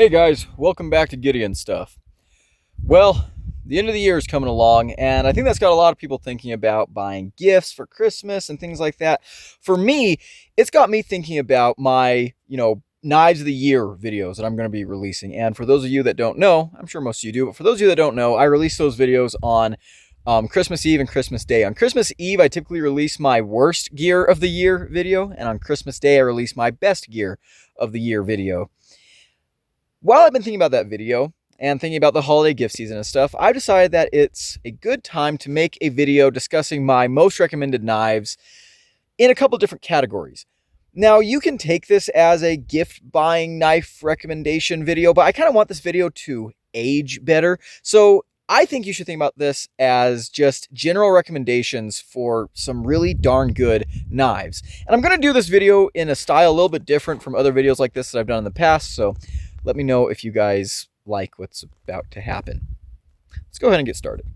Hey guys, welcome back to Gideon Stuff. Well, the end of the year is coming along, and I think that's got a lot of people thinking about buying gifts for Christmas and things like that. For me, it's got me thinking about my, Knives of the Year videos that I'm going to be releasing. And for those of you that don't know, I'm sure most of you do, but for those of you that don't know, I release those videos on Christmas Eve and Christmas Day. On Christmas Eve, I typically release my worst gear of the year video, and on Christmas Day, I release my best gear of the year video. While I've been thinking about that video and thinking about the holiday gift season and stuff, I've decided that it's a good time to make a video discussing my most recommended knives in a couple different categories. Now, you can take this as a gift buying knife recommendation video, but I kind of want this video to age better. So I think you should think about this as just general recommendations for some really darn good knives. And I'm going to do this video in a style a little bit different from other videos like this that I've done in the past, so let me know if you guys like what's about to happen. Let's go ahead and get started.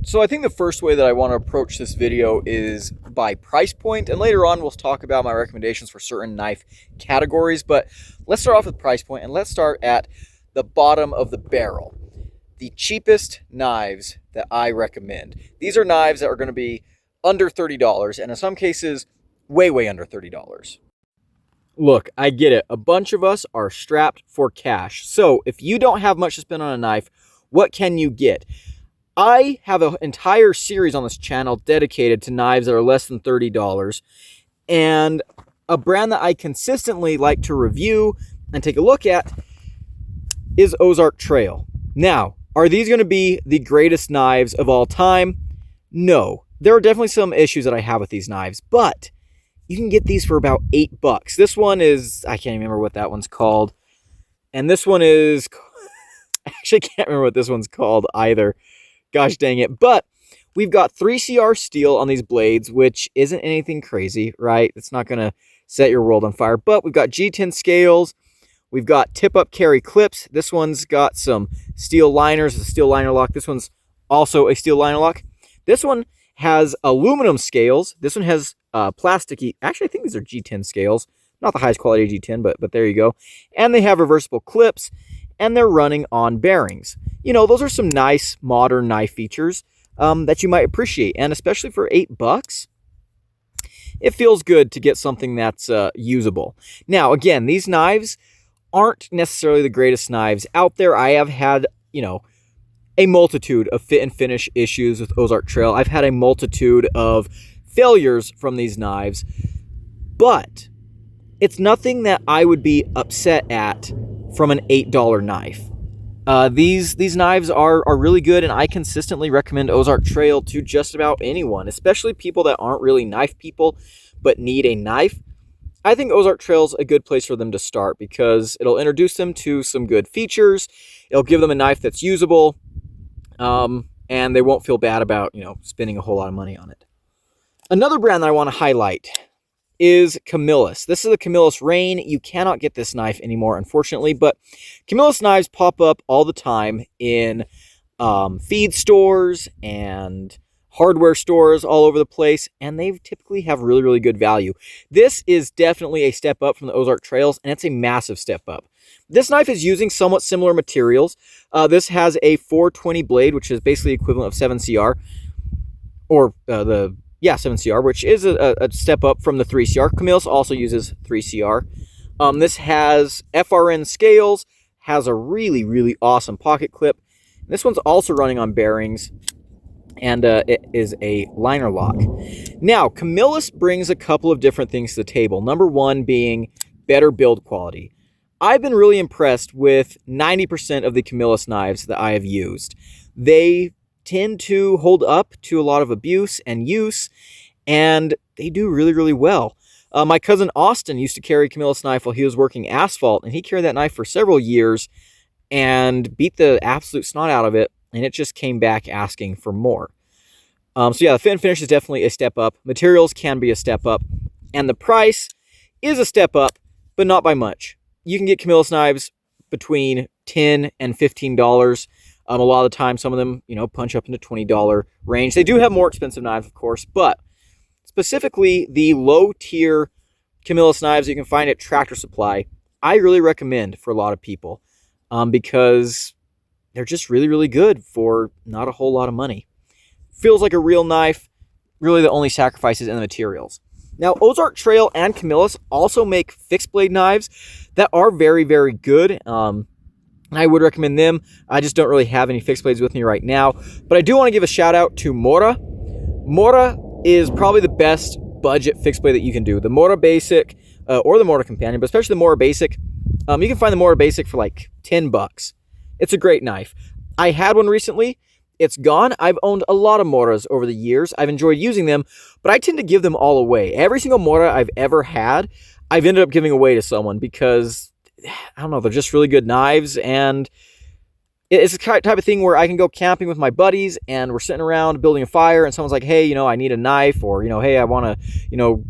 So I think the first way that I want to approach this video is by price point, and later on we'll talk about my recommendations for certain knife categories, but let's start off with price point, and let's start at the bottom of the barrel. The cheapest knives that I recommend. These are knives that are going to be under $30, and in some cases, way under $30. Look, I get it. A bunch of us are strapped for cash. So if you don't have much to spend on a knife, what can you get? I have an entire series on this channel dedicated to knives that are less than $30. And a brand that I consistently like to review and take a look at is Ozark Trail. Now, are these going to be the greatest knives of all time? No. There are definitely some issues that I have with these knives, but you can get these for about $8. This one is, I can't remember what that one's called. And this one is, I actually can't remember what this one's called either. Gosh dang it. But we've got 3CR steel on these blades, which isn't anything crazy, right? It's not going to set your world on fire. But we've got G10 scales. We've got tip-up carry clips. This one's got some steel liners, a steel liner lock. This one's also a steel liner lock. This one has aluminum scales. This one has plasticky, actually I think these are G10 scales, not the highest quality G10, but there you go. And they have reversible clips, and they're running on bearings. You know, those are some nice modern knife features that you might appreciate, and especially for $8, it feels good to get something that's usable. Now, again, these knives aren't necessarily the greatest knives out there. I have had, a multitude of fit and finish issues with Ozark Trail. I've had a multitude of failures from these knives, but it's nothing that I would be upset at from an $8 knife. These knives are really good, and I consistently recommend Ozark Trail to just about anyone, especially people that aren't really knife people but need a knife. I think Ozark Trail's a good place for them to start because it'll introduce them to some good features. It'll give them a knife that's usable, and they won't feel bad about, spending a whole lot of money on it. Another brand that I want to highlight is Camillus. This is the Camillus Rain. You cannot get this knife anymore, unfortunately, but Camillus knives pop up all the time in feed stores and hardware stores all over the place, and they typically have really good value. This is definitely a step up from the Ozark Trails, and it's a massive step up. This knife is using somewhat similar materials. This has a 420 blade, which is basically equivalent of 7CR, or 7CR, which is a step up from the 3CR. Camillus also uses 3CR. This has FRN scales, has a really awesome pocket clip. This one's also running on bearings, and it is a liner lock. Now, Camillus brings a couple of different things to the table. Number one being better build quality. I've been really impressed with 90% of the Camillus knives that I have used. They tend to hold up to a lot of abuse and use, and they do really well. My cousin Austin used to carry a Camillus knife while he was working asphalt, and he carried that knife for several years and beat the absolute snot out of it, and it just came back asking for more. So yeah, the fit and finish is definitely a step up. Materials can be a step up, and the price is a step up, but not by much. You can get Camillus knives between $10 and $15. A lot of the time, some of them, punch up into $20 range. They do have more expensive knives, of course, but specifically the low-tier Camillus knives you can find at Tractor Supply, I really recommend for a lot of people. because they're just really, really good for not a whole lot of money. Feels like a real knife. Really, the only sacrifice is in the materials. Now, Ozark Trail and Camillus also make fixed blade knives that are very, very good. I would recommend them. I just don't really have any fixed blades with me right now. But I do want to give a shout out to Mora. Mora is probably the best budget fixed blade that you can do. The Mora Basic or the Mora Companion, but especially the Mora Basic. You can find the Mora Basic for like $10. It's a great knife. I had one recently. It's gone. I've owned a lot of Moras over the years. I've enjoyed using them, but I tend to give them all away. Every single Mora I've ever had, I've ended up giving away to someone because, I don't know, they're just really good knives, and it's the type of thing where I can go camping with my buddies, and we're sitting around building a fire, and someone's like, hey, I need a knife, or, hey, I want to,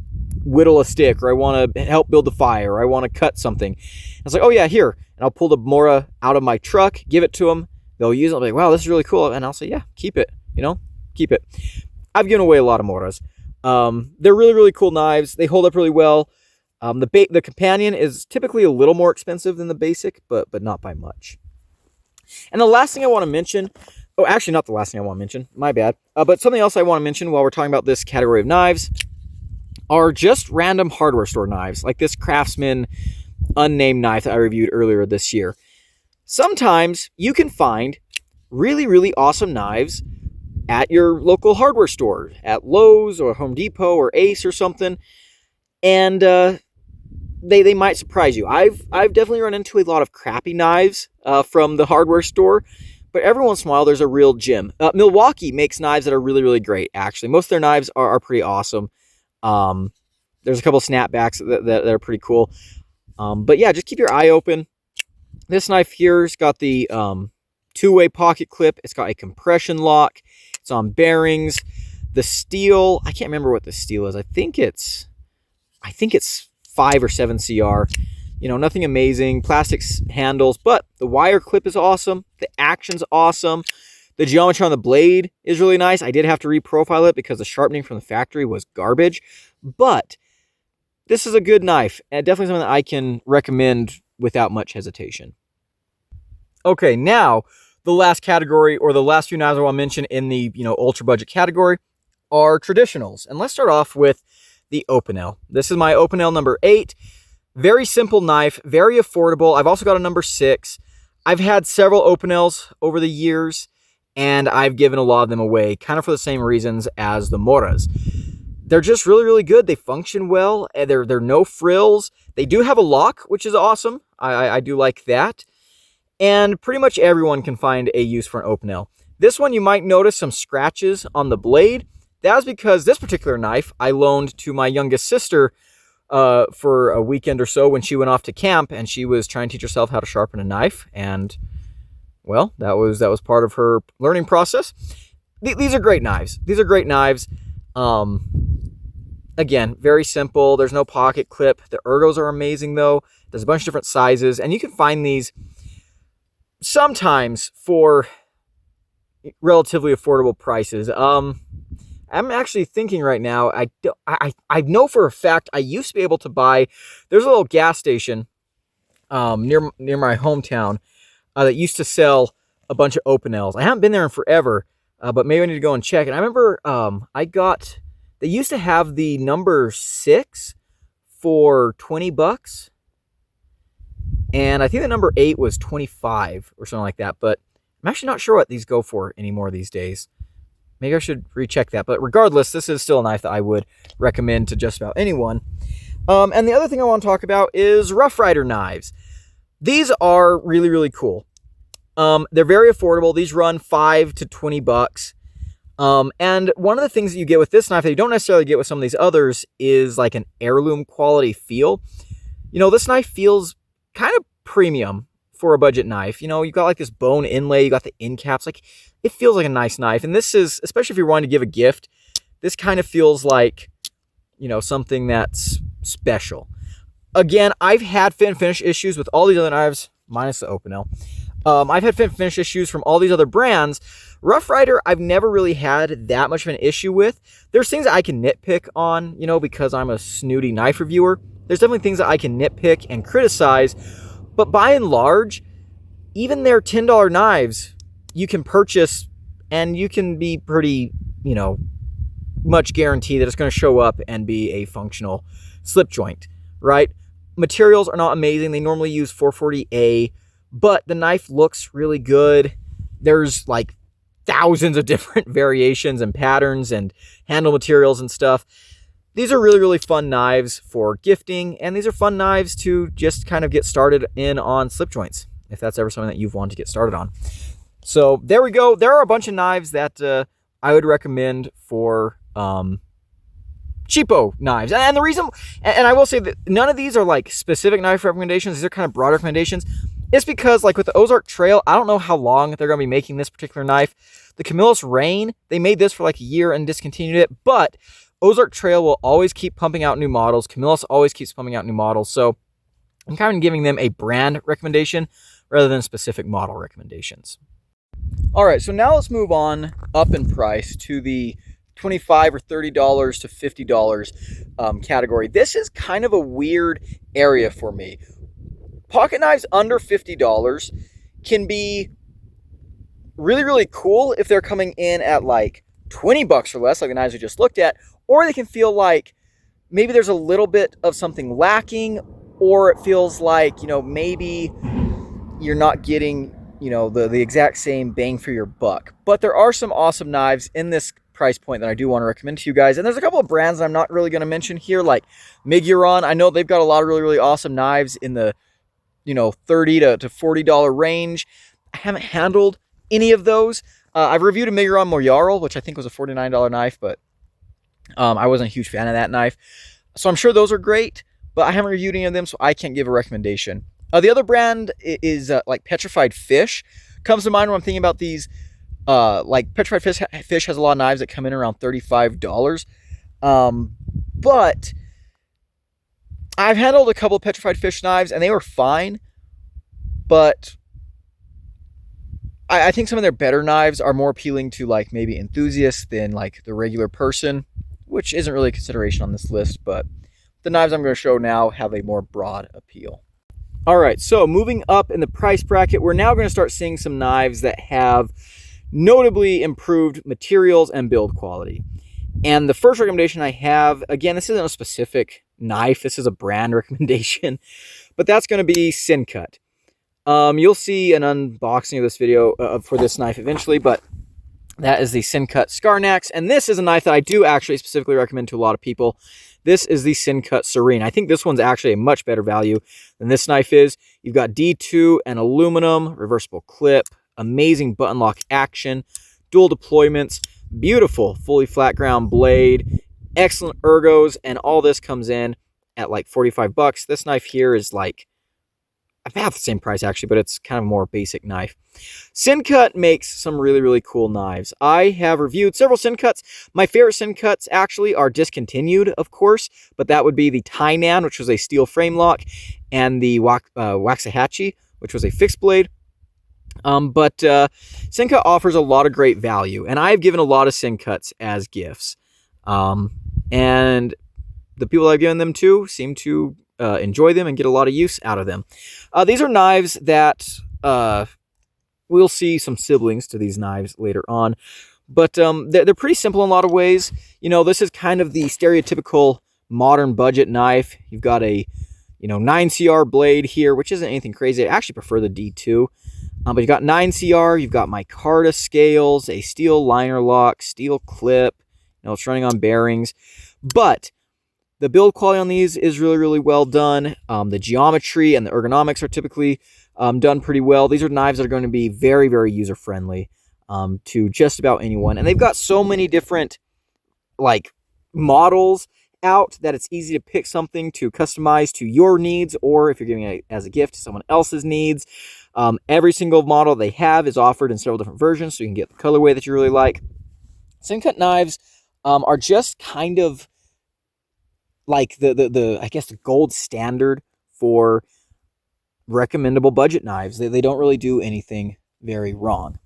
whittle a stick, or I want to help build the fire, or I want to cut something. And it's like, oh yeah, here. And I'll pull the Mora out of my truck, give it to them. They'll use it. I'll be like, wow, this is really cool. And I'll say, yeah, keep it, keep it. I've given away a lot of Moras. They're really, really cool knives. They hold up really well. The Companion is typically a little more expensive than the Basic, but not by much. And the last thing I want to mention, actually not the last thing I want to mention, my bad, but something else I want to mention while we're talking about this category of knives are just random hardware store knives, like this Craftsman unnamed knife that I reviewed earlier this year. Sometimes you can find really, really awesome knives at your local hardware store, at Lowe's or Home Depot or Ace or something, and they might surprise you. I've definitely run into a lot of crappy knives from the hardware store, but every once in a while there's a real gem. Milwaukee makes knives that are really, really great, actually. Most of their knives are pretty awesome. There's a couple of snapbacks that are pretty cool. But yeah, just keep your eye open. This knife here's got the two-way pocket clip. It's got a compression lock. It's on bearings. The steel, I can't remember what the steel is. I think it's 5 or 7 CR. Nothing amazing. Plastic handles, but the wire clip is awesome. The action's awesome. The geometry on the blade is really nice. I did have to reprofile it because the sharpening from the factory was garbage. But this is a good knife, and definitely something that I can recommend without much hesitation. Okay, now the last category, or the last few knives I want to mention in the ultra budget category, are traditionals. And let's start off with the Opinel. This is my Opinel number 8. Very simple knife, very affordable. I've also got a number 6. I've had several Opinels over the years, and I've given a lot of them away, kind of for the same reasons as the Moras. They're just really, really good. They function well. They're no frills. They do have a lock, which is awesome. I do like that. And pretty much everyone can find a use for an Opinel. This one, you might notice some scratches on the blade. That was because this particular knife I loaned to my youngest sister for a weekend or so when she went off to camp, and she was trying to teach herself how to sharpen a knife. And, well, that was part of her learning process. These are great knives. These are great knives. Again, very simple. There's no pocket clip. The ergos are amazing, though. There's a bunch of different sizes, and you can find these sometimes for relatively affordable prices. I'm actually thinking right now, I know for a fact I used to be able to buy, there's a little gas station near my hometown that used to sell a bunch of Opinels. I haven't been there in forever, but maybe I need to go and check. And I remember they used to have the number 6 for $20. And I think the number 8 was 25 or something like that. But I'm actually not sure what these go for anymore these days. Maybe I should recheck that. But regardless, this is still a knife that I would recommend to just about anyone. And the other thing I want to talk about is Rough Rider knives. These are really, really cool. They're very affordable. These run $5 to $20. And one of the things that you get with this knife that you don't necessarily get with some of these others is like an heirloom quality feel. This knife feels kind of premium for a budget knife. You've got like this bone inlay, you got the end caps, like it feels like a nice knife. And this is, especially if you're wanting to give a gift, this kind of feels like, something that's special. Again, I've had fit and finish issues with all these other knives, minus the Opinel. I've had fit and finish issues from all these other brands. Rough Rider, I've never really had that much of an issue with. There's things that I can nitpick on, because I'm a snooty knife reviewer. There's definitely things that I can nitpick and criticize, but by and large, even their $10 knives you can purchase, and you can be pretty, much guaranteed that it's going to show up and be a functional slip joint, right? Materials are not amazing. They normally use 440A, but the knife looks really good. There's like thousands of different variations and patterns and handle materials and stuff. These are really, really fun knives for gifting, and these are fun knives to just kind of get started in on slip joints, if that's ever something that you've wanted to get started on. So there we go. There are a bunch of knives that I would recommend for cheapo knives. And the reason, and I will say that none of these are like specific knife recommendations. These are kind of broad recommendations. It's because like with the Ozark Trail, I don't know how long they're going to be making this particular knife. The Camillus Reign, they made this for like a year and discontinued it, but Ozark Trail will always keep pumping out new models. Camillus always keeps pumping out new models. So I'm kind of giving them a brand recommendation rather than specific model recommendations. All right, so now let's move on up in price to the $25 or $30 to $50 category. This is kind of a weird area for me. Pocket knives under $50 can be really, really cool if they're coming in at like $20 or less, like the knives we just looked at, or they can feel like maybe there's a little bit of something lacking, or it feels like, maybe you're not getting, the exact same bang for your buck. But there are some awesome knives in this price point that I do want to recommend to you guys. And there's a couple of brands that I'm not really going to mention here, like Miguron. I know they've got a lot of really, really awesome knives in the, $30 to $40 range. I haven't handled any of those. I've reviewed a Miguron Mojarl, which I think was a $49 knife, but I wasn't a huge fan of that knife. So I'm sure those are great, but I haven't reviewed any of them, so I can't give a recommendation. The other brand is like Petrified Fish. Comes to mind when I'm thinking about these. Like Petrified Fish has a lot of knives that come in around $35. But I've handled a couple of Petrified Fish knives and they were fine. But I think some of their better knives are more appealing to like maybe enthusiasts than like the regular person, which isn't really a consideration on this list. But the knives I'm going to show now have a more broad appeal. All right, so moving up in the price bracket, we're now going to start seeing some knives that have notably improved materials and build quality. And the first recommendation I have, again, this isn't a specific knife, this is a brand recommendation, but that's going to be Sincut. You'll see an unboxing of this video for this knife eventually, but that is the Sincut Scarnax, and this is a knife that I do actually specifically recommend to a lot of people. This is the Sincut Serene. I think this one's actually a much better value than this knife is. You've got D2 and aluminum, reversible clip, amazing button lock action, dual deployments, beautiful fully flat ground blade, excellent ergos, and all this comes in at like $45. This knife here is like about the same price actually, but it's kind of a more basic knife. Sincut makes some really, really cool knives. I have reviewed several Sincuts. My favorite Sincuts actually are discontinued, of course, but that would be the Tainan, which was a steel frame lock, and the Waxahachie, which was a fixed blade. But Sincut offers a lot of great value, and I've given a lot of Sincuts as gifts. And the people I've given them to seem to enjoy them and get a lot of use out of them. These are knives that we'll see some siblings to these knives later on, but they're pretty simple in a lot of ways. This is kind of the stereotypical modern budget knife. You've got a 9CR blade here, which isn't anything crazy. I actually prefer the D2. But you've got 9CR, you've got micarta scales, a steel liner lock, steel clip. It's running on bearings. But the build quality on these is really, really well done. The geometry and the ergonomics are typically done pretty well. These are knives that are going to be very, very user-friendly to just about anyone. And they've got so many different models out that it's easy to pick something to customize to your needs, or if you're giving it as a gift to someone else's needs. Every single model they have is offered in several different versions, so you can get the colorway that you really like. Sincut knives are just kind of like I guess the gold standard for recommendable budget knives. They don't really do anything very wrong.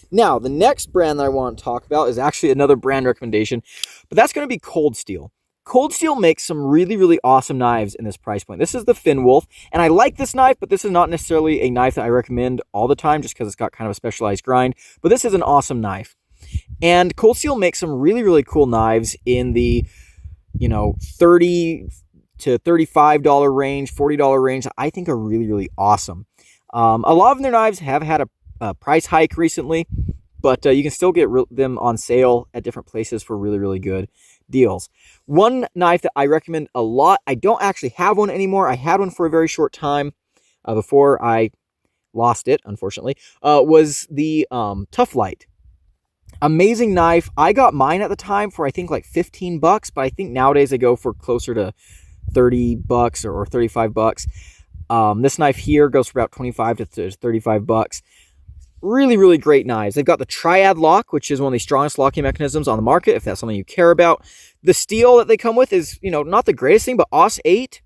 Now, the next brand that I want to talk about is actually another brand recommendation, but that's going to be Cold Steel. Cold Steel makes some really, really awesome knives in this price point. This is the Finwolf, and I like this knife, but this is not necessarily a knife that I recommend all the time just because it's got kind of a specialized grind, but this is an awesome knife. And Cold Steel makes some really, really cool knives in the, $30 to $35 range, $40 range, I think are really, really awesome. A lot of their knives have had a price hike recently, but you can still get them on sale at different places for really, really good deals. One knife that I recommend a lot, I don't actually have one anymore. I had one for a very short time before I lost it, unfortunately, was the Tough Light. Amazing knife. I got mine at the time for I think like $15, but I think nowadays they go for closer to $30 or $35. This knife here goes for about $25 to $35. Really, really great knives. They've got the Triad lock, which is one of the strongest locking mechanisms on the market, if that's something you care about. The steel that they come with is, not the greatest thing, but AUS 8,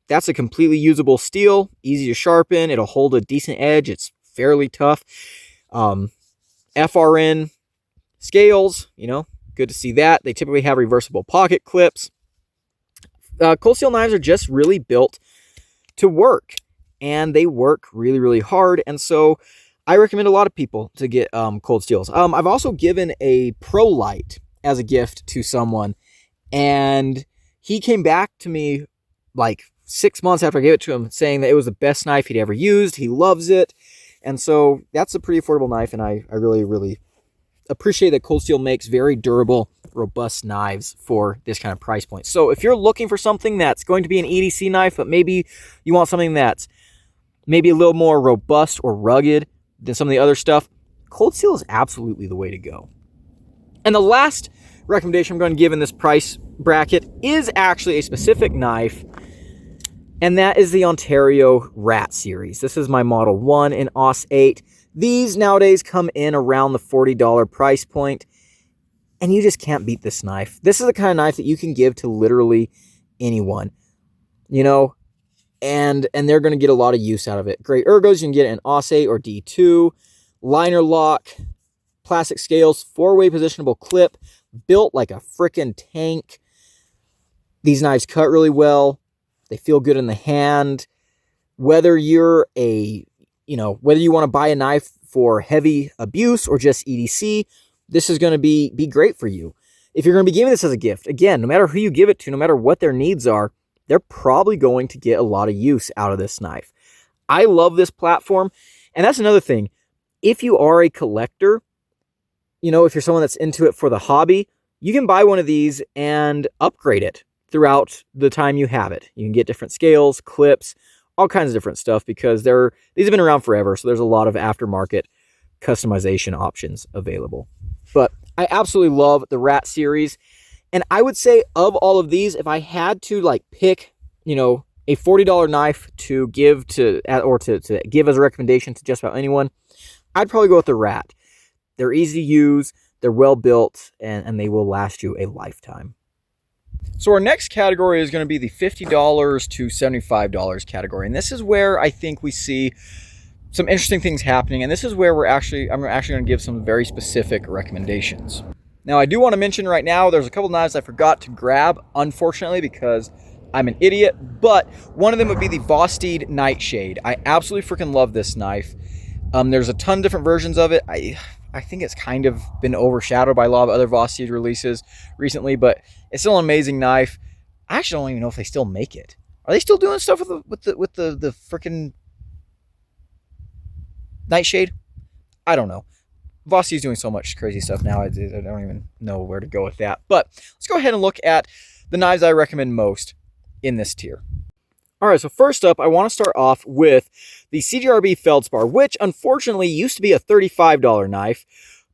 that's a completely usable steel, easy to sharpen. It'll hold a decent edge. It's fairly tough. FRN scales, good to see that. They typically have reversible pocket clips. Cold Steel knives are just really built to work, and they work really, really hard. And so I recommend a lot of people to get Cold Steels. I've also given a Pro Light as a gift to someone, and he came back to me like 6 months after I gave it to him saying that it was the best knife he'd ever used. He loves it. And so that's a pretty affordable knife, and I really, really appreciate that Cold Steel makes very durable, robust knives for this kind of price point. So if you're looking for something that's going to be an EDC knife, but maybe you want something that's maybe a little more robust or rugged than some of the other stuff, Cold Steel is absolutely the way to go. And the last recommendation I'm going to give in this price bracket is actually a specific knife, and that is the Ontario Rat series. This is my Model 1 in AUS 8. These nowadays come in around the $40 price point, and you just can't beat this knife. This is the kind of knife that you can give to literally anyone, and they're going to get a lot of use out of it. Great ergos, you can get it in AUS 8 or D2, liner lock, plastic scales, 4-way positionable clip, built like a freaking tank. These knives cut really well. They feel good in the hand. Whether you're whether you want to buy a knife for heavy abuse or just EDC, this is going to be great for you. If you're going to be giving this as a gift, again, no matter who you give it to, no matter what their needs are, they're probably going to get a lot of use out of this knife. I love this platform. And that's another thing. If you are a collector, if you're someone that's into it for the hobby, you can buy one of these and upgrade it throughout the time you have it. You can get different scales, clips, all kinds of different stuff because these have been around forever. So there's a lot of aftermarket customization options available. But I absolutely love the Rat series. And I would say of all of these, if I had to pick, a $40 knife to give to give as a recommendation to just about anyone, I'd probably go with the Rat. They're easy to use, they're well built, and they will last you a lifetime. So our next category is going to be the $50 to $75 category. And this is where I think we see some interesting things happening. And this is where I'm actually going to give some very specific recommendations. Now, I do want to mention right now, there's a couple knives I forgot to grab, unfortunately, because I'm an idiot. But one of them would be the Vosteed Nightshade. I absolutely freaking love this knife. There's a ton of different versions of it. I think it's kind of been overshadowed by a lot of other Vosteed releases recently, but it's still an amazing knife. I actually don't even know if they still make it. Are they still doing stuff with the freaking Nightshade? I don't know. Vosteed's doing so much crazy stuff now. I don't even know where to go with that. But let's go ahead and look at the knives I recommend most in this tier. All right, so first up, I want to start off with the CGRB Feldspar, which unfortunately used to be a $35 knife,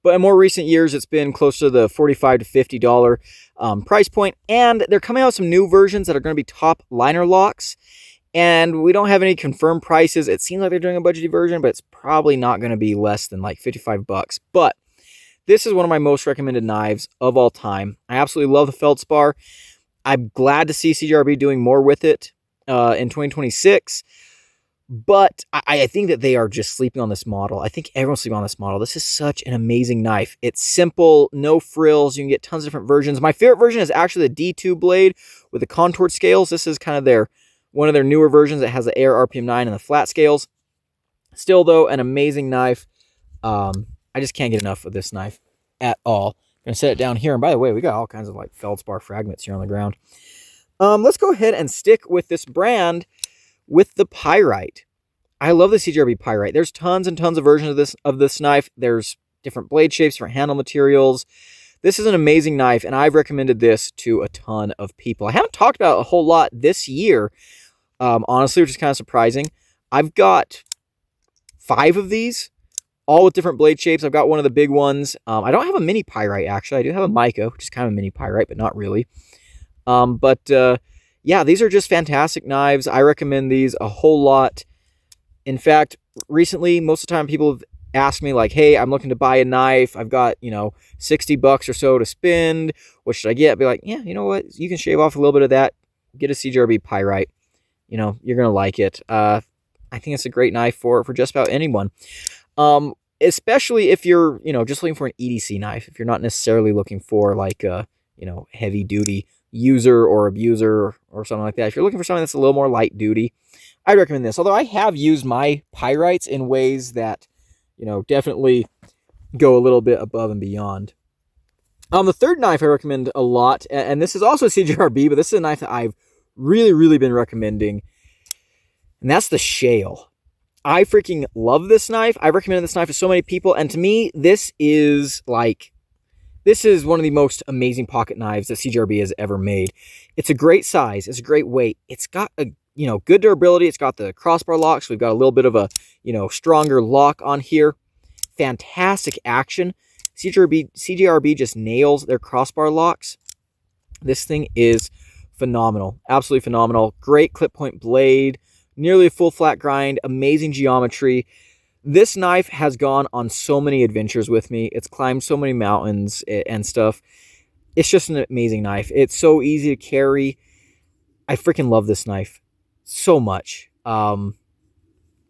but in more recent years, it's been close to the $45 to $50 price point, and they're coming out with some new versions that are going to be top liner locks, and we don't have any confirmed prices. It seems like they're doing a budgeted version, but it's probably not going to be less than like $55. But this is one of my most recommended knives of all time. I absolutely love the Feldspar. I'm glad to see CGRB doing more with it in 2026. But I think that they are just sleeping on this model. I think everyone's sleeping on this model. This is such an amazing knife. It's simple, no frills. You can get tons of different versions. My favorite version is actually the D2 blade with the contoured scales. This is kind of one of their newer versions that has the Air RPM 9 and the flat scales. Still, though, an amazing knife. I just can't get enough of this knife at all. I'm going to set it down here. And by the way, we got all kinds of like feldspar fragments here on the ground. Let's go ahead and stick with this brand with the Pyrite. I love the CGRB Pyrite. There's tons and tons of versions of this knife. There's different blade shapes, different handle materials. This is an amazing knife, and I've recommended this to a ton of people. I haven't talked about it a whole lot this year, honestly, which is kind of surprising. I've got 5 of these, all with different blade shapes. I've got one of the big ones. I don't have a mini Pyrite, actually. I do have a Mica, which is kind of a mini Pyrite, but not really. Yeah, these are just fantastic knives. I recommend these a whole lot. In fact, recently, most of the time people have asked me like, hey, I'm looking to buy a knife. I've got, $60 or so to spend. What should I get? I'd be like, yeah, you know what? You can shave off a little bit of that. Get a CGRB Pyrite. You're going to like it. I think it's a great knife for just about anyone. Especially if you're, just looking for an EDC knife. If you're not necessarily looking for like a, heavy duty user or abuser or something like that. If you're looking for something that's a little more light duty, I'd recommend this. Although I have used my Pyrites in ways that, definitely go a little bit above and beyond. The third knife I recommend a lot, and this is also CGRB, but this is a knife that I've really, really been recommending, and that's the Shale. I freaking love this knife. I've recommended this knife to so many people, and to me, this is one of the most amazing pocket knives that CGRB has ever made. It's a great size. It's a great weight. It's got a, good durability. It's got the crossbar lock, so we've got a little bit of a, stronger lock on here. Fantastic action. CGRB just nails their crossbar locks. This thing is phenomenal. Absolutely phenomenal. Great clip point blade. Nearly a full flat grind. Amazing geometry. This knife has gone on so many adventures with me. It's climbed so many mountains and stuff. It's just an amazing knife. It's so easy to carry. I freaking love this knife so much.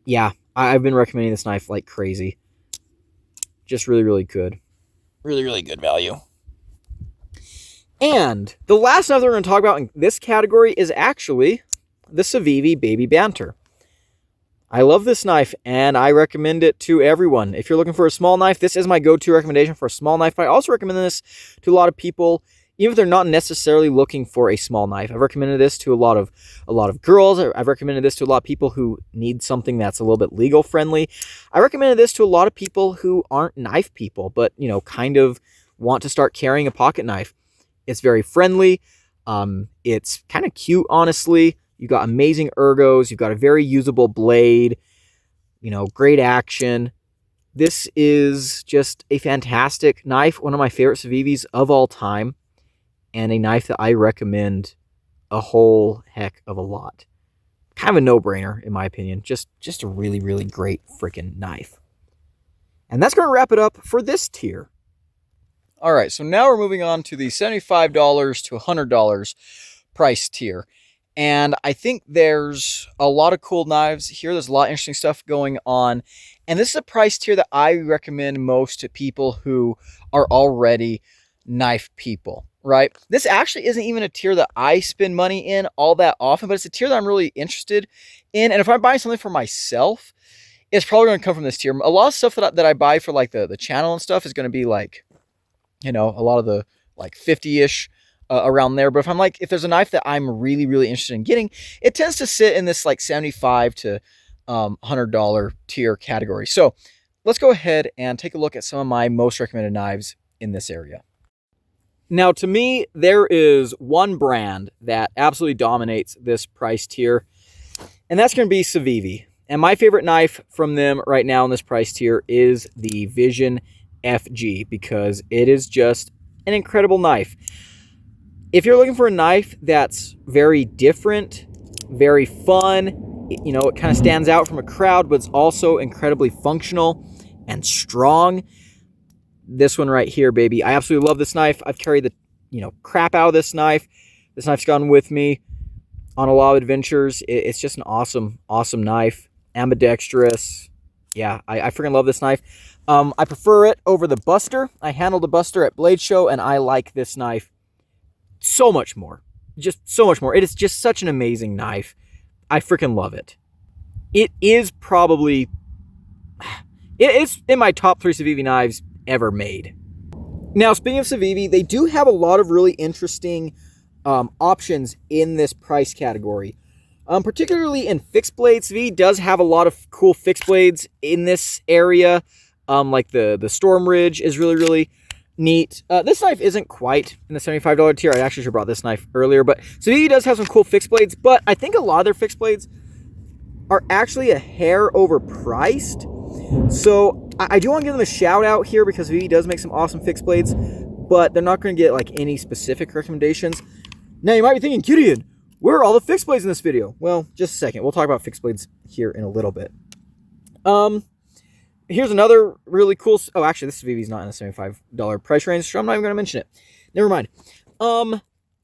Yeah, I've been recommending this knife like crazy. Just really, really good. Really, really good value. And the last knife that we're going to talk about in this category is actually the Civivi Baby Banter. I love this knife, and I recommend it to everyone. If you're looking for a small knife, this is my go-to recommendation for a small knife, but I also recommend this to a lot of people, even if they're not necessarily looking for a small knife. I've recommended this to a lot of girls. I've recommended this to a lot of people who need something that's a little bit legal friendly. I recommended this to a lot of people who aren't knife people, but, kind of want to start carrying a pocket knife. It's very friendly. It's kind of cute, honestly. You've got amazing ergos. You've got a very usable blade. Great action. This is just a fantastic knife. One of my favorite Civivis of all time. And a knife that I recommend a whole heck of a lot. Kind of a no-brainer, in my opinion. Just a really, really great freaking knife. And that's going to wrap it up for this tier. All right, so now we're moving on to the $75 to $100 price tier. And I think there's a lot of cool knives here. There's a lot of interesting stuff going on. And this is a price tier that I recommend most to people who are already knife people, right? This actually isn't even a tier that I spend money in all that often, but it's a tier that I'm really interested in. And if I'm buying something for myself, it's probably going to come from this tier. A lot of stuff that I buy for like the channel and stuff is going to be like, a lot of the like 50-ish around there. But if there's a knife that I'm really, really interested in getting, it tends to sit in this like $75 to $100 tier category. So let's go ahead and take a look at some of my most recommended knives in this area. Now, to me, there is one brand that absolutely dominates this price tier, and that's going to be Civivi. And my favorite knife from them right now in this price tier is the Vision FG, because it is just an incredible knife. If you're looking for a knife that's very different, very fun, it kind of stands out from a crowd, but it's also incredibly functional and strong, this one right here, baby. I absolutely love this knife. I've carried the, crap out of this knife. This knife's gone with me on a lot of adventures. It's just an awesome, awesome knife. ambidextrous. Yeah, I freaking love this knife. I prefer it over the Buster. I handled the Buster at Blade Show, and I like this knife so much more. Just so much more. It is just such an amazing knife. I freaking love it. It is probably... It's in my top 3 Civivi knives ever made. Now, speaking of Civivi, they do have a lot of really interesting options in this price category. Particularly in fixed blades. Civivi does have a lot of cool fixed blades in this area. Like the Storm Ridge is really, really neat. This knife isn't quite in the $75 tier. I actually should have brought this knife earlier, but Civivi does have some cool fixed blades, but I think a lot of their fixed blades are actually a hair overpriced. So I do want to give them a shout out here because Civivi does make some awesome fixed blades, but they're not going to get like any specific recommendations. Now you might be thinking, Gideon, where are all the fixed blades in this video? Well, just a second. We'll talk about fixed blades here in a little bit. Here's another really cool... Oh, actually, this Civivi's not in the $75 price range, so I'm not even going to mention it. Never mind.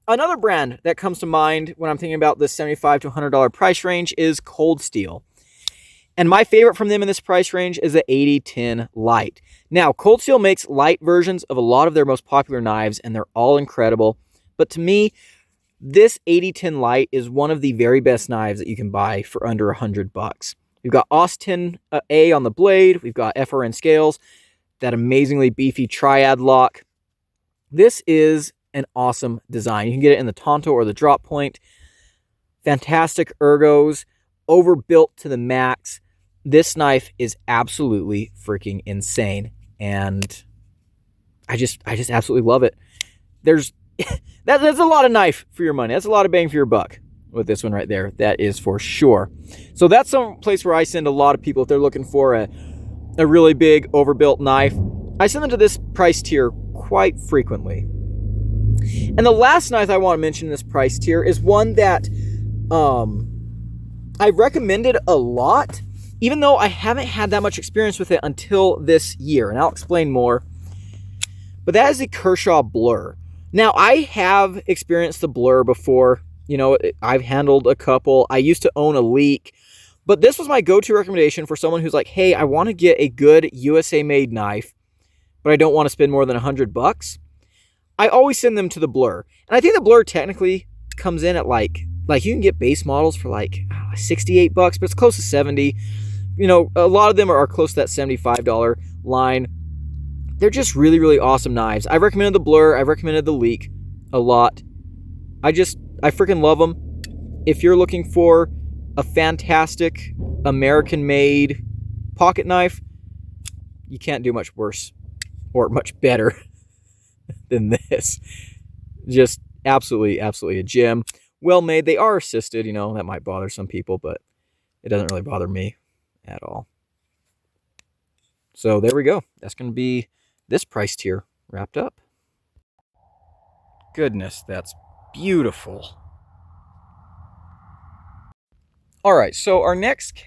Another brand that comes to mind when I'm thinking about this $75 to $100 price range is Cold Steel. And my favorite from them in this price range is the 8010 Light. Now, Cold Steel makes light versions of a lot of their most popular knives, and they're all incredible. But to me, this 8010 Light is one of the very best knives that you can buy for under $100. We've got Austin A on the blade. We've got FRN scales, that amazingly beefy triad lock. This is an awesome design. You can get it in the Tonto or the drop point. Fantastic ergos, overbuilt to the max. This knife is absolutely freaking insane, and I just absolutely love it. That's a lot of knife for your money. That's a lot of bang for your buck with this one right there. That is for sure. So that's some place where I send a lot of people if they're looking for a really big overbuilt knife. I send them to this price tier quite frequently. And the last knife I want to mention in this price tier is one that I've recommended a lot, even though I haven't had that much experience with it until this year, and I'll explain more. But that is the Kershaw Blur. Now, I have experienced the Blur before. You know, I've handled a couple. I used to own a Leek, but this was my go-to recommendation for someone who's like, hey, I want to get a good USA-made knife, but I don't want to spend more than $100. I always send them to the Blur. And I think the Blur technically comes in at like you can get base models for like $68, but it's close to 70. You know, a lot of them are close to that $75 line. They're just really, really awesome knives. I recommended the Blur. I recommended the Leek a lot. I freaking love them. If you're looking for a fantastic American-made pocket knife, you can't do much worse or much better than this. Just absolutely, absolutely a gem. Well made. They are assisted, you know, that might bother some people, but it doesn't really bother me at all. So there we go. That's going to be this price tier wrapped up. Goodness, that's beautiful. All right, so our next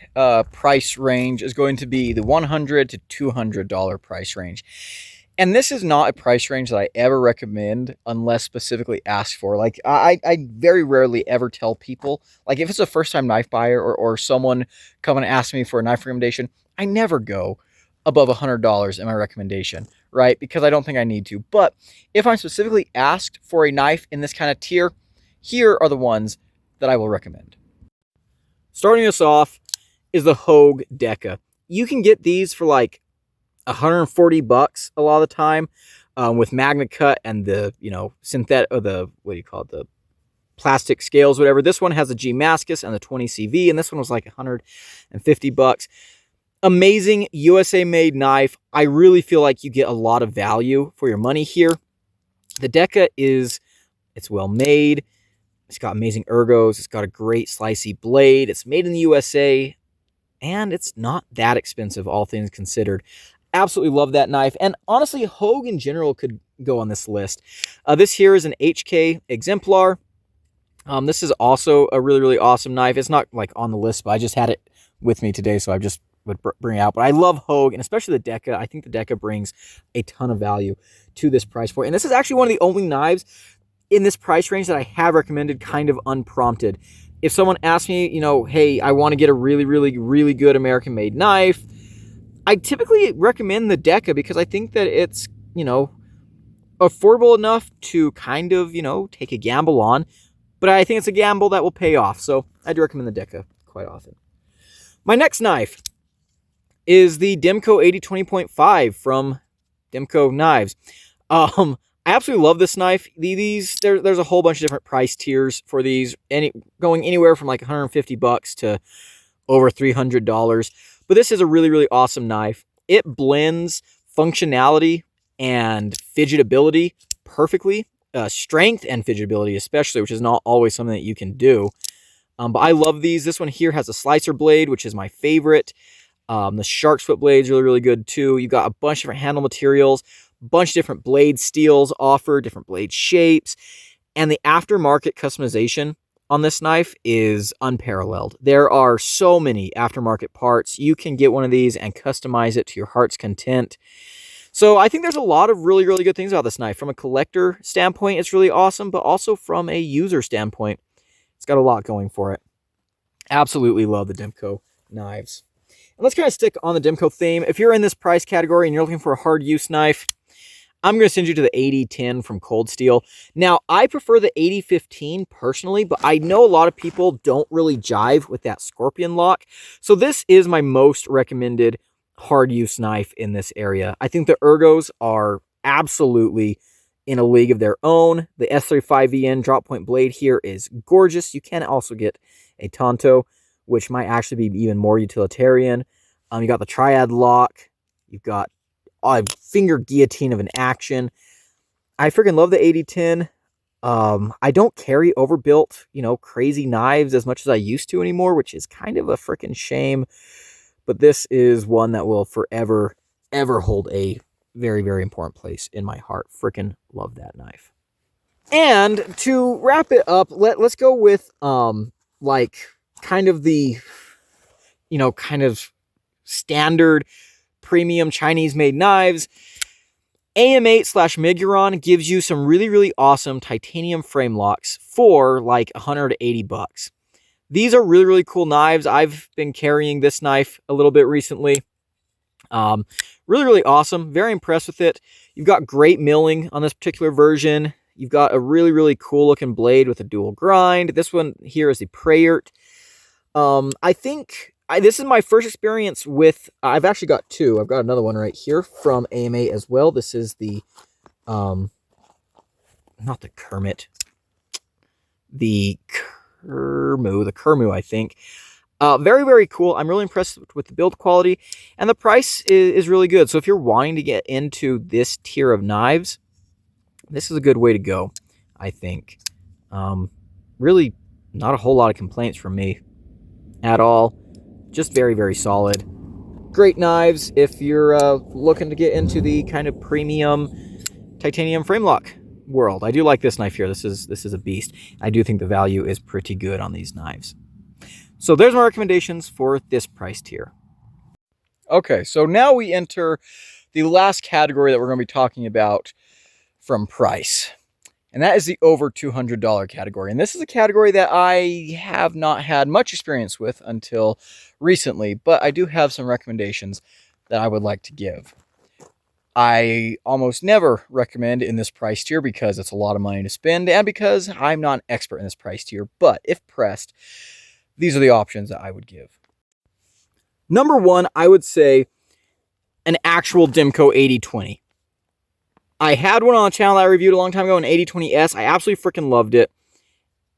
price range is going to be the $100 to $200 price range. And this is not a price range that I ever recommend unless specifically asked for. Like, I very rarely ever tell people, like if it's a first-time knife buyer or someone coming to ask me for a knife recommendation, I never go above $100 in my recommendation, right? Because I don't think I need to. But if I'm specifically asked for a knife in this kind of tier, here are the ones that I will recommend. Starting us off is the Hogue Deca. You can get these for like $140 a lot of the time with Magna Cut and the, you know, synthetic, or the, what do you call it, the plastic scales, whatever. This one has a G Mascus and the 20 CV, and this one was like $150. Amazing USA made knife. I really feel like you get a lot of value for your money here. The Deca it's well made. It's got amazing ergos. It's got a great slicey blade. It's made in the USA, and it's not that expensive, all things considered. Absolutely love that knife. And honestly, Hogue in general could go on this list. This here is an HK Exemplar. This is also a really, really awesome knife. It's not like on the list, but I just had it with me today, so I just would bring it out. But I love Hogue, and especially the Deca. I think the Deca brings a ton of value to this price point. And this is actually one of the only knives in this price range that I have recommended kind of unprompted. if someone asks me, hey, I want to get a really, really, really good American-made knife, I typically recommend the Deka because I think that it's, affordable enough to kind of, take a gamble on, but I think it's a gamble that will pay off. So I'd recommend the Deka quite often. My next knife is the Demko 8020.5 from Demko Knives. I absolutely love this knife. There's a whole bunch of different price tiers for these, going anywhere from like $150 to over $300. But this is a really, really awesome knife. It blends functionality and fidgetability perfectly. Strength and fidgetability especially, which is not always something that you can do. But I love these. This one here has a slicer blade, which is my favorite. The shark's foot blade's really, really good too. You've got a bunch of different handle materials, a bunch of different blade steels offered, different blade shapes, and the aftermarket customization on this knife is unparalleled. There are so many aftermarket parts. You can get one of these and customize it to your heart's content. So I think there's a lot of really, really good things about this knife. From a collector standpoint, it's really awesome, but also from a user standpoint, it's got a lot going for it. Absolutely love the Demko knives. And let's kind of stick on the Demko theme. If you're in this price category and you're looking for a hard use knife, I'm going to send you to the 8010 from Cold Steel. Now, I prefer the 8015 personally, but I know a lot of people don't really jive with that Scorpion lock. So this is my most recommended hard use knife in this area. I think the ergos are absolutely in a league of their own. The S35VN drop point blade here is gorgeous. You can also get a Tonto, which might actually be even more utilitarian. You got the Triad lock. You've got a finger guillotine of an action. I freaking love the 8010. I don't carry overbuilt, crazy knives as much as I used to anymore, which is kind of a freaking shame. But this is one that will forever, ever hold a very, very important place in my heart. Freaking love that knife. And to wrap it up, let's go with kind of the, kind of standard premium Chinese-made knives. AM8/Miguron gives you some really, really awesome titanium frame locks for like $180. These are really, really cool knives. I've been carrying this knife a little bit recently. Really, really awesome. Very impressed with it. You've got great milling on this particular version. You've got a really, really cool looking blade with a dual grind. This one here is the Prayert. I think this is my first experience with, I've actually got two. I've got another one right here from AMA as well. This is the, not the Kermit, the Kermu, I think. Very, very cool. I'm really impressed with the build quality, and the price is really good. So if you're wanting to get into this tier of knives, this is a good way to go, I think. Really not a whole lot of complaints from me at all. Just very, very solid. Great knives if you're looking to get into the kind of premium titanium frame lock world. I do like this knife here. This is a beast. I do think the value is pretty good on these knives. So there's my recommendations for this price tier. Okay, so now we enter the last category that we're going to be talking about from price. And that is the over $200 category. And this is a category that I have not had much experience with until recently, but I do have some recommendations that I would like to give. I almost never recommend in this price tier because it's a lot of money to spend and because I'm not an expert in this price tier, but if pressed, these are the options that I would give. Number one, I would say an actual Demko 8020. I had one on the channel that I reviewed a long time ago, an 8020S. I absolutely freaking loved it.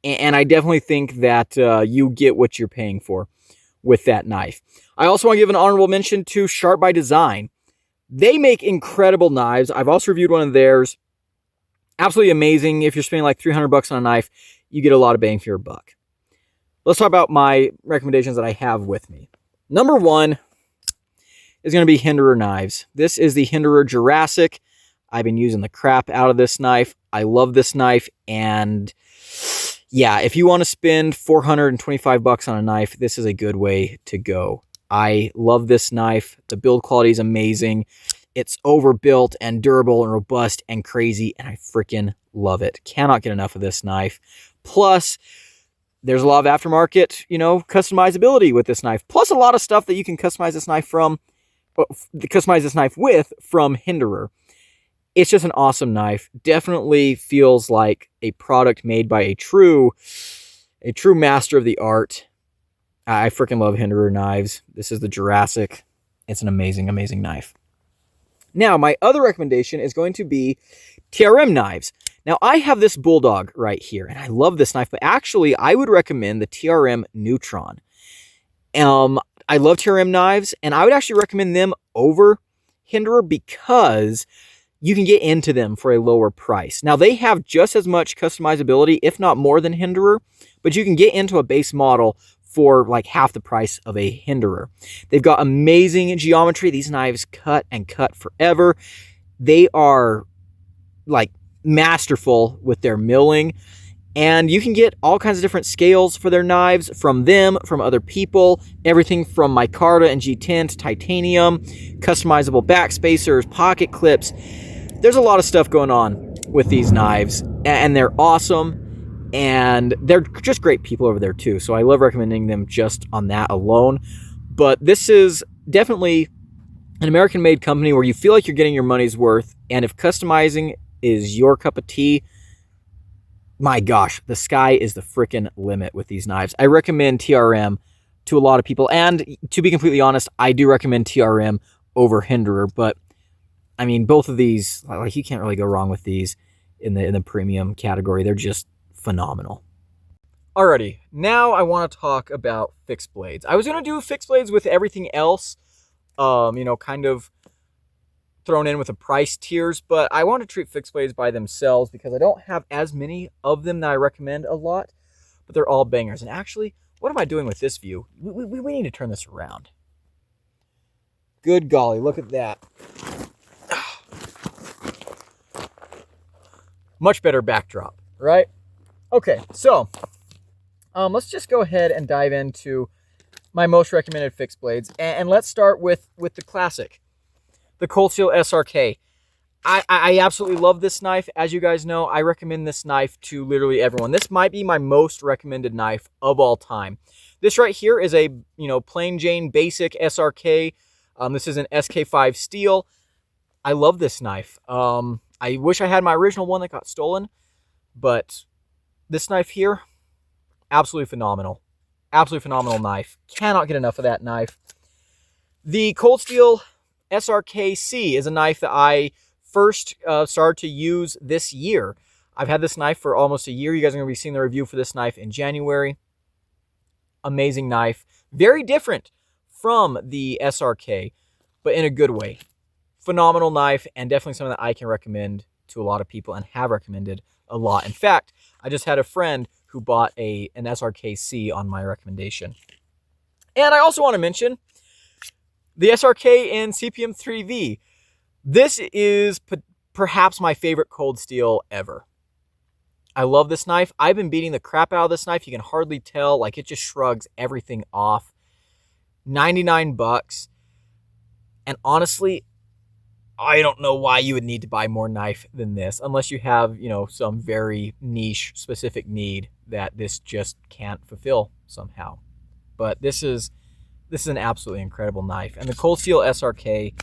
And I definitely think that you get what you're paying for with that knife. I also want to give an honorable mention to Sharp by Design. They make incredible knives. I've also reviewed one of theirs. Absolutely amazing. If you're spending like $300 on a knife, you get a lot of bang for your buck. Let's talk about my recommendations that I have with me. Number one is going to be Hinderer knives. This is the Hinderer Jurassic. I've been using the crap out of this knife. I love this knife. And yeah, if you want to spend $425 on a knife, this is a good way to go. I love this knife. The build quality is amazing. It's overbuilt and durable and robust and crazy. And I freaking love it. Cannot get enough of this knife. Plus, There's a lot of aftermarket, customizability with this knife, plus a lot of stuff that you can customize this knife with from Hinderer. It's just an awesome knife. Definitely feels like a product made by a true master of the art. I freaking love Hinderer knives. This is the Jurassic. It's an amazing, amazing knife. Now, my other recommendation is going to be TRM knives. Now, I have this Bulldog right here, and I love this knife, but actually, I would recommend the TRM Neutron. I love TRM knives, and I would actually recommend them over Hinderer because you can get into them for a lower price. Now, they have just as much customizability, if not more than Hinderer, but you can get into a base model for like half the price of a Hinderer. They've got amazing geometry. These knives cut and cut forever. They are like masterful with their milling, and you can get all kinds of different scales for their knives from them, from other people, everything from micarta and G10 to titanium, customizable back spacers, pocket clips. There's a lot of stuff going on with these knives, and they're awesome. And they're just great people over there too. So I love recommending them just on that alone. But this is definitely an American-made company where you feel like you're getting your money's worth. And if customizing is your cup of tea, my gosh, the sky is the freaking limit with these knives. I recommend TRM to a lot of people. And to be completely honest, I do recommend TRM over Hinderer. But I mean, both of these, like, you can't really go wrong with these in the premium category. They're just phenomenal. Alrighty, now I want to talk about fixed blades. I was going to do fixed blades with everything else, kind of thrown in with the price tiers, but I want to treat fixed blades by themselves because I don't have as many of them that I recommend a lot, but they're all bangers. And actually, what am I doing with this view? We need to turn this around. Good golly, look at that. Much better backdrop, right? Okay, so let's just go ahead and dive into my most recommended fixed blades. And let's start with the classic, the Cold Steel SRK. I absolutely love this knife. As you guys know, I recommend this knife to literally everyone. This might be my most recommended knife of all time. This right here is a, plain Jane basic SRK. This is an SK5 steel. I love this knife. I wish I had my original one that got stolen, but this knife here, absolutely phenomenal. Absolutely phenomenal knife. Cannot get enough of that knife. The Cold Steel SRK-C is a knife that I first started to use this year. I've had this knife for almost a year. You guys are going to be seeing the review for this knife in January. Amazing knife. Very different from the SRK, but in a good way. Phenomenal knife, and definitely something that I can recommend to a lot of people and have recommended a lot. In fact, I just had a friend who bought an SRK-C on my recommendation. And I also want to mention the SRK in CPM 3V. This is perhaps my favorite cold steel ever. I love this knife. I've been beating the crap out of this knife. You can hardly tell. Like, it just shrugs everything off. $99. And honestly, I don't know why you would need to buy more knife than this, unless you have, some very niche specific need that this just can't fulfill somehow. But this is an absolutely incredible knife. And the Cold Steel SRK,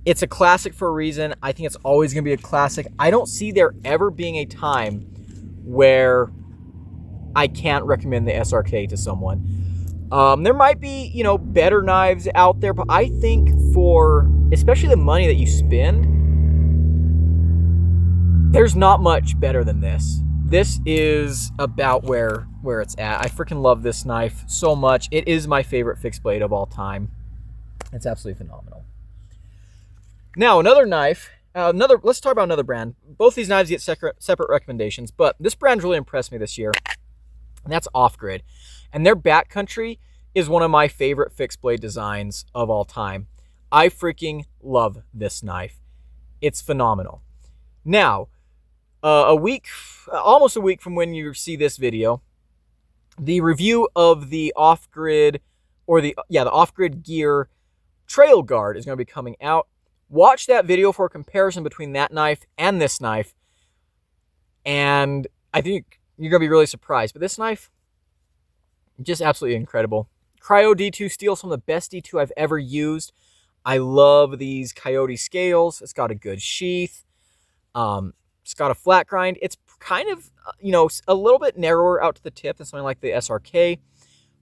it's a classic for a reason. I think it's always going to be a classic. I don't see there ever being a time where I can't recommend the SRK to someone. There might be, better knives out there, but I think for especially the money that you spend, there's not much better than this. This is about where it's at. I freaking love this knife so much. It is my favorite fixed blade of all time. It's absolutely phenomenal. Now, another knife, let's talk about another brand. Both these knives get separate recommendations, but this brand really impressed me this year, and that's Off Grid. And their Backcountry is one of my favorite fixed blade designs of all time. I freaking love this knife. It's phenomenal. Now, almost a week from when you see this video, the review of the Off Grid, the Off Grid Gear Trail Guard is going to be coming out. Watch that video for a comparison between that knife and this knife, and I think you're going to be really surprised. But this knife, Just absolutely incredible. Cryo D2 steel, some of the best D2 I've ever used. I love these Coyote scales. It's got a good sheath. It's got a flat grind. It's kind of, a little bit narrower out to the tip than something like the SRK,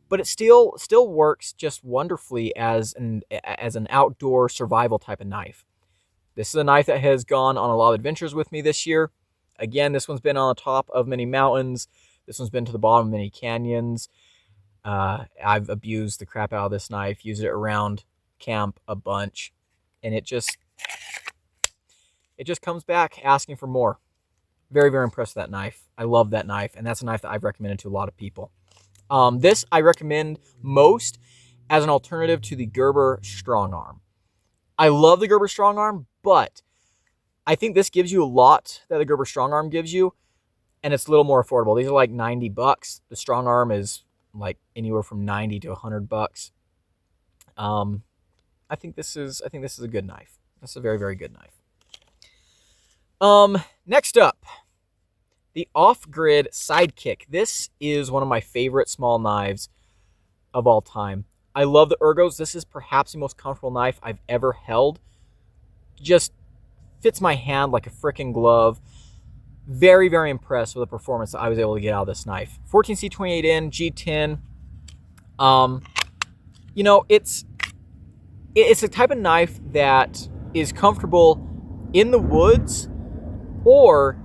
but it still works just wonderfully as an outdoor survival type of knife. This is a knife that has gone on a lot of adventures with me this year. Again, this one's been on the top of many mountains. This one's been to the bottom of many canyons. I've abused the crap out of this knife, used it around camp a bunch, and it just comes back asking for more. Very, very impressed with that knife. I love that knife, and that's a knife that I've recommended to a lot of people. This I recommend most as an alternative to the Gerber Strong Arm. I love the Gerber Strong Arm, but I think this gives you a lot that the Gerber Strong Arm gives you, and it's a little more affordable. These are like $90. The Strong Arm is like anywhere from $90 to $100. I think this is a good knife. That's a very, very good knife. Next up, the Off-Grid Sidekick. This is one of my favorite small knives of all time. I love the ergos. This is perhaps the most comfortable knife I've ever held. Just fits my hand like a freaking glove. Very, very impressed with the performance that I was able to get out of this knife. 14C28N G10. It's a type of knife that is comfortable in the woods or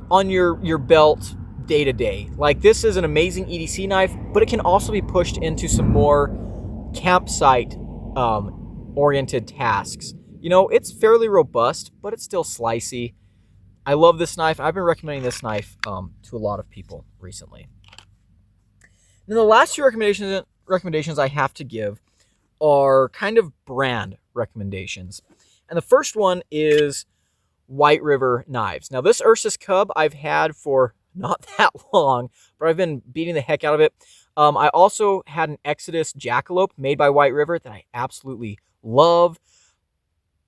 on your belt day to day. Like, this is an amazing EDC knife, but it can also be pushed into some more campsite oriented tasks. It's fairly robust, but it's still slicey. I love this knife. I've been recommending this knife to a lot of people recently. And the last two recommendations I have to give are kind of brand recommendations. And the first one is White River Knives. Now, this Ursus Cub I've had for not that long, but I've been beating the heck out of it. I also had an Exodus Jackalope made by White River that I absolutely love.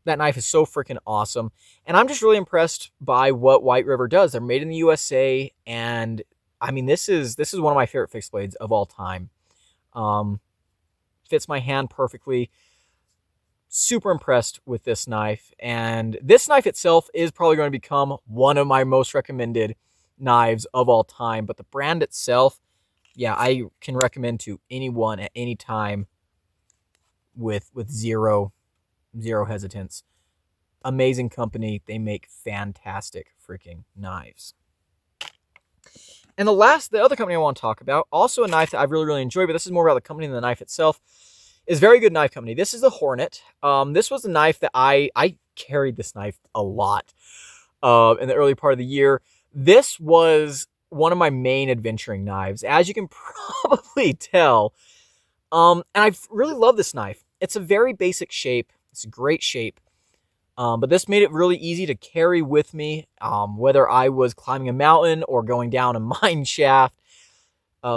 That knife is so freaking awesome. And I'm just really impressed by what White River does. They're made in the USA, and I mean, this is one of my favorite fixed blades of all time. Fits my hand perfectly. Super impressed with this knife. And this knife itself is probably going to become one of my most recommended knives of all time. But the brand itself, yeah, I can recommend to anyone at any time with zero hesitance. Amazing company. They make fantastic freaking knives. And the other company I want to talk about, also a knife that I've really, really enjoyed, but this is more about the company than the knife itself, is Very Good Knife Company. This is the Hornet. This was a knife that I carried this knife a lot in the early part of the year. This was one of my main adventuring knives, as you can probably tell. And I've really loved this knife. It's a very basic shape. It's a great shape. But this made it really easy to carry with me, whether I was climbing a mountain or going down a mine shaft.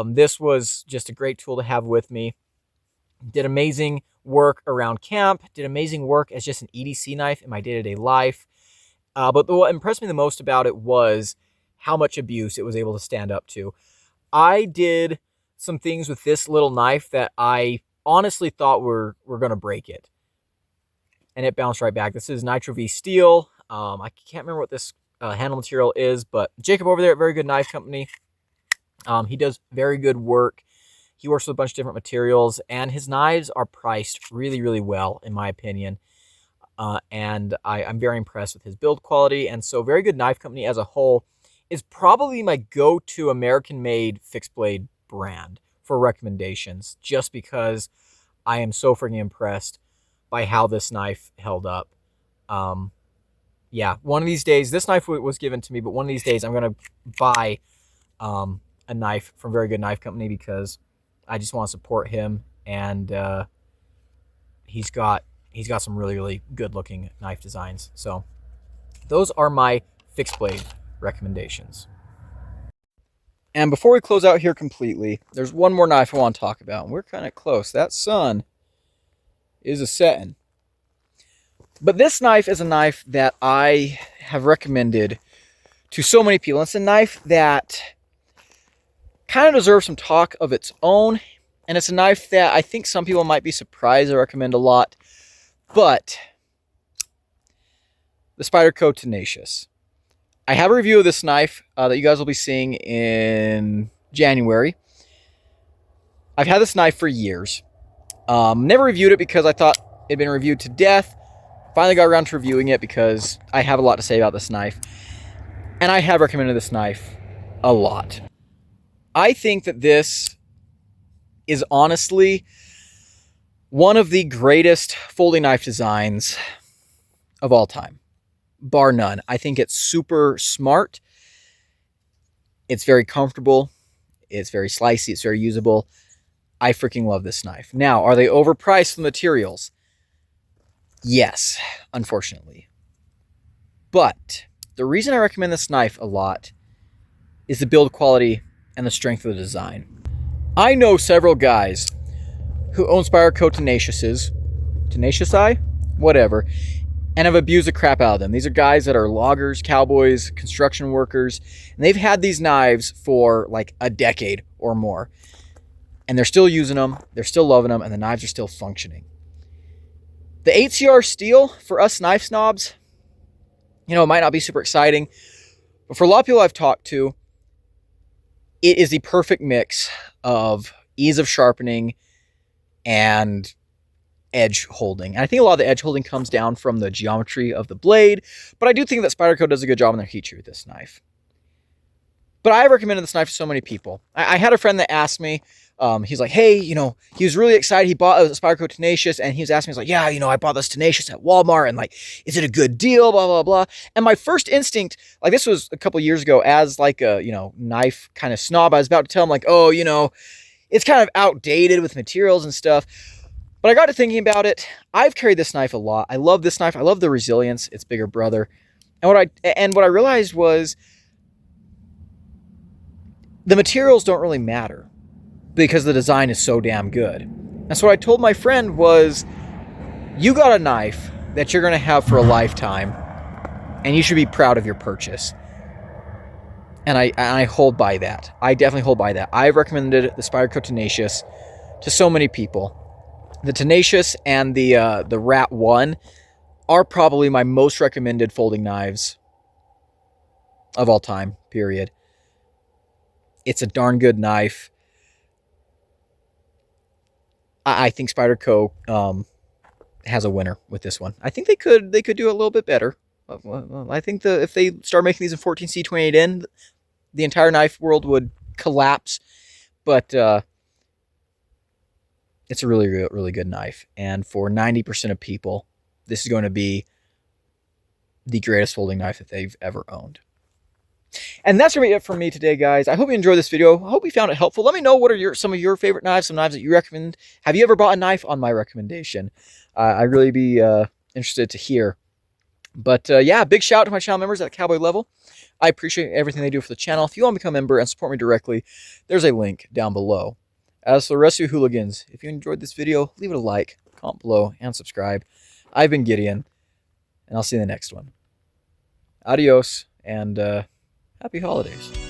This was just a great tool to have with me. Did amazing work around camp. Did amazing work as just an EDC knife in my day-to-day life. But what impressed me the most about it was how much abuse it was able to stand up to. I did some things with this little knife that I honestly thought were going to break it. And it bounced right back. This is Nitro V steel. I can't remember what this handle material is, but Jacob over there at Very Good Knife Company, he does very good work. He works with a bunch of different materials, and his knives are priced really, really well, in my opinion. And I'm very impressed with his build quality. And so Very Good Knife Company as a whole is probably my go-to American-made fixed blade brand for recommendations, just because I am so freaking impressed by how this knife held up. Yeah, one of these days, this knife was given to me, but one of these days I'm going to buy a knife from Very Good Knife Company because I just want to support him, and he's got some really, really good looking knife designs. So those are my fixed blade recommendations. And before we close out here completely, there's one more knife I want to talk about, and we're kind of close. That sun is a setting. But this knife is a knife that I have recommended to so many people. It's a knife that kind of deserves some talk of its own. And it's a knife that I think some people might be surprised I recommend a lot. But the Spyderco Tenacious. I have a review of this knife that you guys will be seeing in January. I've had this knife for years. Never reviewed it because I thought it had been reviewed to death. Finally got around to reviewing it because I have a lot to say about this knife. And I have recommended this knife a lot. I think that this is honestly one of the greatest folding knife designs of all time, bar none. I think it's super smart. It's very comfortable. It's very slicey. It's very usable. I freaking love this knife. Now, are they overpriced for the materials? Yes, unfortunately. But the reason I recommend this knife a lot is the build quality and the strength of the design. I know several guys who own Spyderco Tenaciouses, Tenaciousi, whatever, and have abused the crap out of them. These are guys that are loggers, cowboys, construction workers, and they've had these knives for like a decade or more. And they're still using them, they're still loving them, and the knives are still functioning. The 8CR steel, for us knife snobs, you know, it might not be super exciting, but for a lot of people I've talked to, it is the perfect mix of ease of sharpening and edge holding. And I think a lot of the edge holding comes down from the geometry of the blade, but I do think that Spyderco does a good job on their heat treat with this knife. But I recommended this knife to so many people. I had a friend that asked me, he's like, hey, you know, he was really excited. He bought a Spyderco Tenacious, and he was asking me, he's like, yeah, you know, I bought this Tenacious at Walmart, and like, is it a good deal, blah, blah, blah. And my first instinct, like this was a couple years ago, as like a, you know, knife kind of snob, I was about to tell him like, oh, you know, it's kind of outdated with materials and stuff. But I got to thinking about it. I've carried this knife a lot. I love this knife. I love the resilience, its bigger brother. And what I realized was the materials don't really matter because the design is so damn good. And so what I told my friend was, you got a knife that you're going to have for a lifetime, and you should be proud of your purchase. And I hold by that. I definitely hold by that. I've recommended the Spyderco Tenacious to so many people. The Tenacious and the Rat 1 are probably my most recommended folding knives of all time, period. It's a darn good knife. I think Spyderco has a winner with this one. I think they could do a little bit better. I think if they start making these in 14C28N, the entire knife world would collapse. But it's a really, really good knife. And for 90% of people, this is going to be the greatest folding knife that they've ever owned. And that's going to be it for me today, guys. I hope you enjoyed this video. I hope you found it helpful. Let me know what are some of your favorite knives, some knives that you recommend. Have you ever bought a knife on my recommendation? I'd really be interested to hear. But yeah, big shout out to my channel members at the Cowboy level. I appreciate everything they do for the channel. If you want to become a member and support me directly, there's a link down below. As for the rest of you hooligans, if you enjoyed this video, leave it a like, comment below, and subscribe. I've been Gideon, and I'll see you in the next one. Adios, and happy holidays.